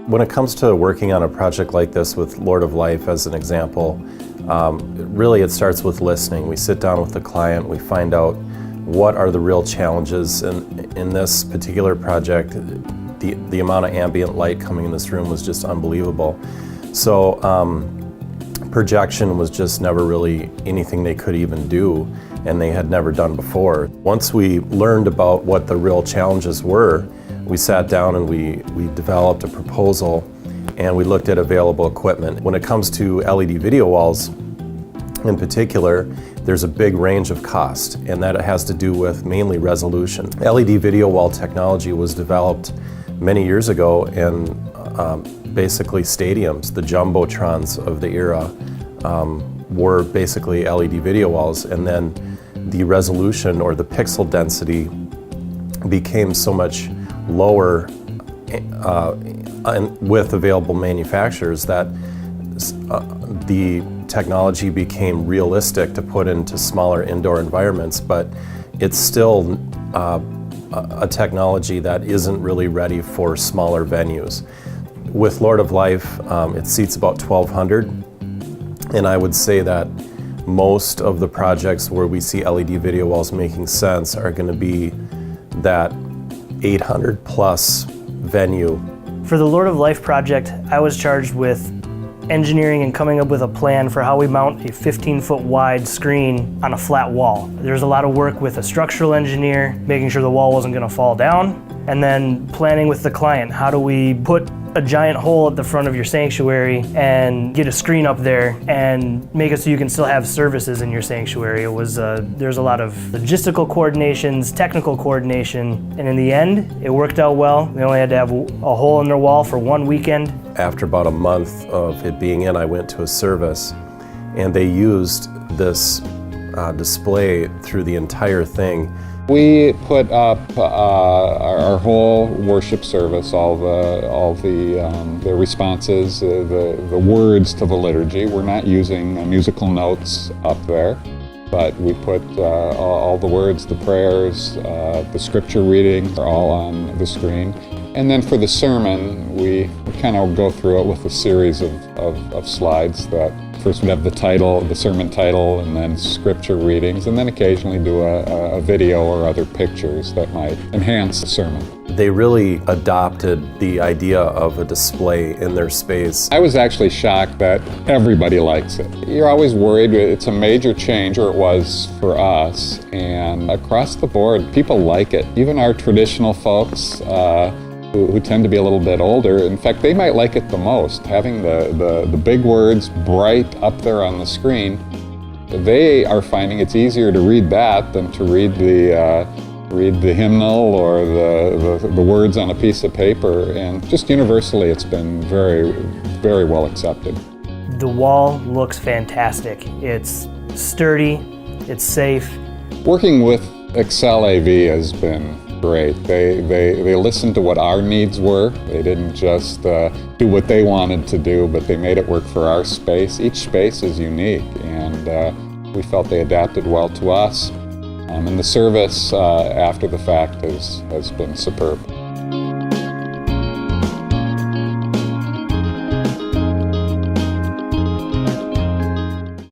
When it comes to working on a project like this with Lord of Life as an example, really it starts with listening. We sit down with the client, we find out what are the real challenges in this particular project. The amount of ambient light coming in this room was just unbelievable. So projection was just never really anything they could even do, and they had never done before. Once we learned about what the real challenges were, we sat down and we developed a proposal, and we looked at available equipment. When it comes to LED video walls in particular, there's a big range of cost, and that has to do with mainly resolution. LED video wall technology was developed many years ago, and basically stadiums, the jumbotrons of the era, were basically LED video walls, and then the resolution or the pixel density became so much lower with available manufacturers that the technology became realistic to put into smaller indoor environments, but it's still a technology that isn't really ready for smaller venues. With Lord of Life, it seats about 1,200, and I would say that most of the projects where we see LED video walls making sense are going to be that 800 plus venue. For the Lord of Life project, I was charged with engineering and coming up with a plan for how we mount a 15-foot wide screen on a flat wall. There's a lot of work with a structural engineer, making sure the wall wasn't going to fall down, and then planning with the client. How do we put a giant hole at the front of your sanctuary and get a screen up there and make it so you can still have services in your sanctuary? It was there's a lot of logistical coordinations, technical coordination, and in the end, it worked out well. We only had to have a hole in their wall for one weekend. After about a month of it being in, I went to a service, and they used this display through the entire thing. We put up our whole worship service, all the responses, the words to the liturgy. We're not using musical notes up there, but we put all the words, the prayers, the scripture reading are all on the screen. And then for the sermon, we kind of go through it with a series of slides that first we'd have the title, the sermon title, and then scripture readings, and then occasionally do a video or other pictures that might enhance the sermon. They really adopted the idea of a display in their space. I was actually shocked that everybody likes it. You're always worried, it's a major change, or it was for us, and across the board, people like it. Even our traditional folks, who tend to be a little bit older. In fact, they might like it the most, having the big words bright up there on the screen. They are finding it's easier to read that than to read the hymnal or the words on a piece of paper, and just universally it's been very, very well accepted. The wall looks fantastic. It's sturdy, it's safe. Working with Excel AV has been great. They listened to what our needs were. They didn't just do what they wanted to do, but they made it work for our space. Each space is unique, and we felt they adapted well to us. And the service after the fact has been superb.